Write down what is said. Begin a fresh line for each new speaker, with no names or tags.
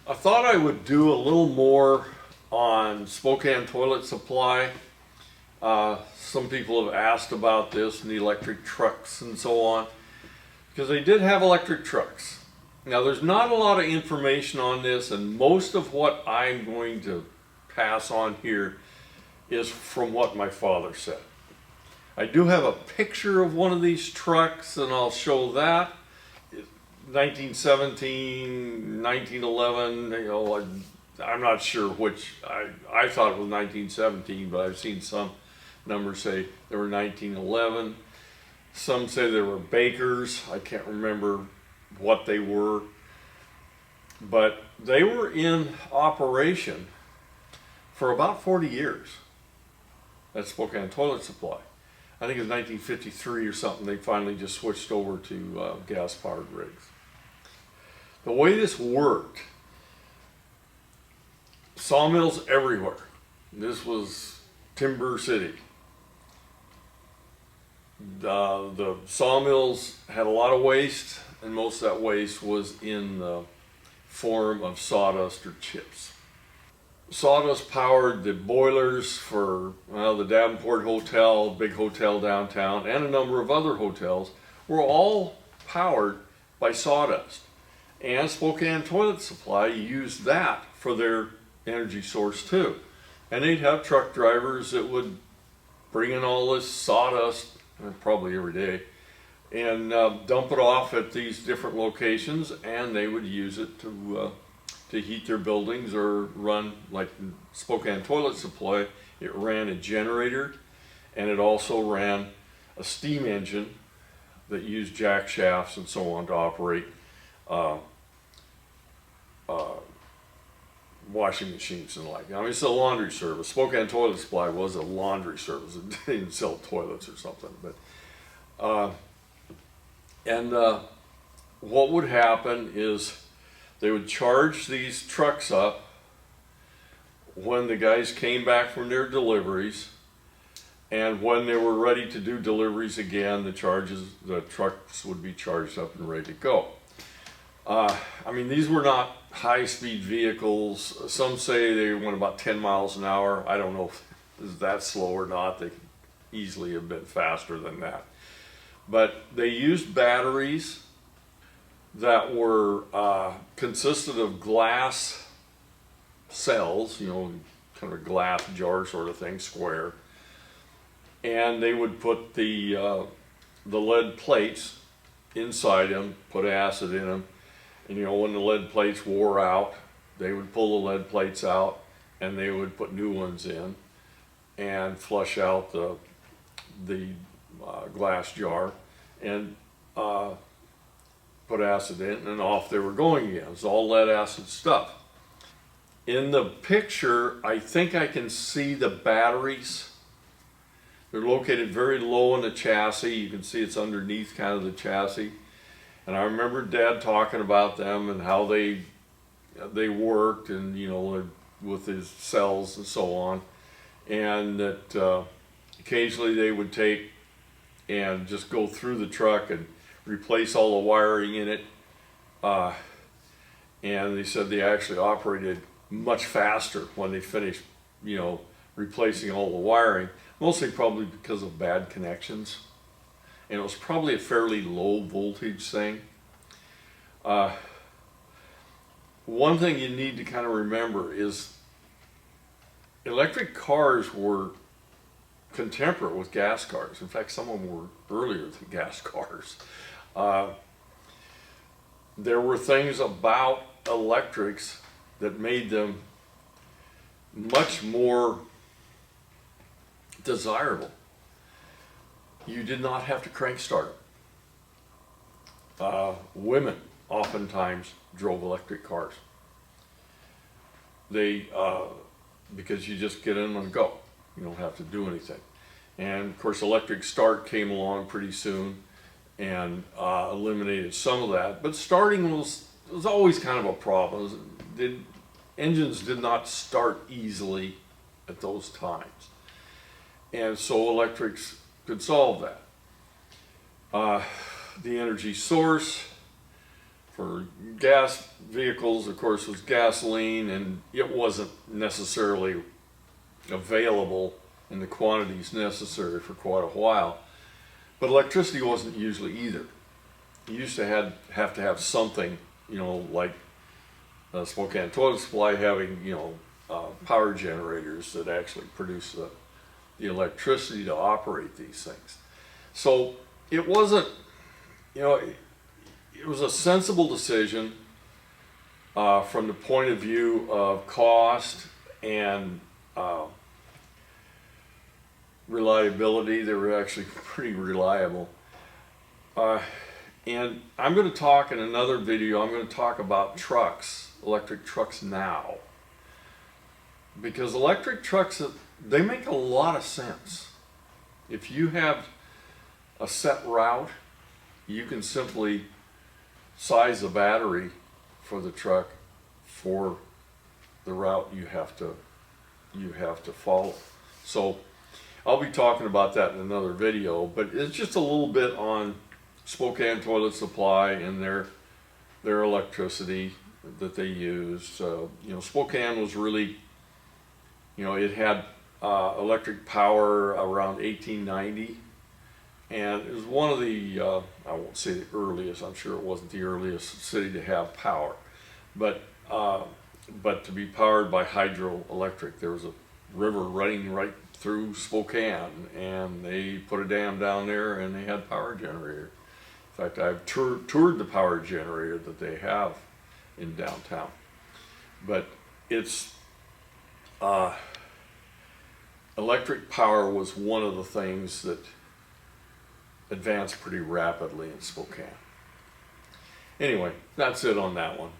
I thought I would do a little more on Spokane Toilet Supply. Some people have asked about this and the electric trucks and so on, because they did have electric trucks. Now, there's not a lot of information on this, and most of what I'm going to pass on here is from what my father said. I do have a picture of one of these trucks, and I'll show that. 1917, 1911, I'm not sure which. I thought it was 1917, but I've seen some numbers say they were 1911. Some say they were Bakers. I can't remember what they were, but they were in operation for about 40 years. That's Spokane Toilet Supply. I think it was 1953 or something. They finally just switched over to gas-powered rigs. The way this worked, sawmills everywhere. This was Timber City. The sawmills had a lot of waste, and most of that waste was in the form of sawdust or chips. Sawdust powered the boilers for the Davenport Hotel, big hotel downtown, and a number of other hotels were all powered by sawdust. And Spokane Toilet Supply used that for their energy source too. And they'd have truck drivers that would bring in all this sawdust, probably every day, and dump it off at these different locations, and they would use it to heat their buildings or run, like Spokane Toilet Supply, it ran a generator, and it also ran a steam engine that used jack shafts and so on to operate washing machines and like. I mean, it's a laundry service. Spokane Toilet Supply was a laundry service. It didn't sell toilets or something, but what would happen is they would charge these trucks up when the guys came back from their deliveries, and when they were ready to do deliveries again, the trucks would be charged up and ready to go. I mean, these were not high-speed vehicles. Some say they went about 10 miles an hour. I don't know if it's that slow or not. They could easily have been faster than that. But they used batteries that were consisted of glass cells, kind of a glass jar sort of thing, square. And they would put the lead plates inside them, put acid in them. And when the lead plates wore out, they would pull the lead plates out and they would put new ones in and flush out the glass jar and put acid in, and off they were going again. It was all lead acid stuff. In the picture, I think I can see the batteries. They're located very low in the chassis. You can see it's underneath kind of the chassis. And I remember Dad talking about them and how they worked, and with his cells and so on, and that occasionally they would take and just go through the truck and replace all the wiring in it. And they said they actually operated much faster when they finished, replacing all the wiring, mostly probably because of bad connections. And it was probably a fairly low voltage thing. One thing you need to kind of remember is electric cars were contemporary with gas cars. In fact, some of them were earlier than gas cars. There were things about electrics that made them much more desirable. You did not have to crank start them. Women oftentimes drove electric cars. Because you just get in and go. You don't have to do anything. And of course, electric start came along pretty soon and eliminated some of that. But starting was always kind of a problem. Engines did not start easily at those times. And so electrics could solve that. The energy source for gas vehicles, of course, was gasoline, and it wasn't necessarily available in the quantities necessary for quite a while. But electricity wasn't usually either. You used to have to have something, you know, like Spokane Toilet Supply having, you know, power generators that actually produce the electricity to operate these things. So it wasn't, you know, it was a sensible decision from the point of view of cost and reliability. They were actually pretty reliable. And I'm going to talk in another video, I'm going to talk about trucks, electric trucks now. Because electric trucks, they make a lot of sense. If you have a set route, you can simply size the battery for the truck for the route you have to follow. So I'll be talking about that in another video, but it's just a little bit on Spokane Toilet Supply and their electricity that they used. You know, Spokane was really, you know, it had electric power around 1890, and it was one of the, I won't say the earliest, I'm sure it wasn't the earliest city to have power, but to be powered by hydroelectric. There was a river running right through Spokane, and they put a dam down there, and they had power generator. In fact, I've toured the power generator that they have in downtown. But it's electric power was one of the things that advanced pretty rapidly in Spokane. Anyway, that's it on that one.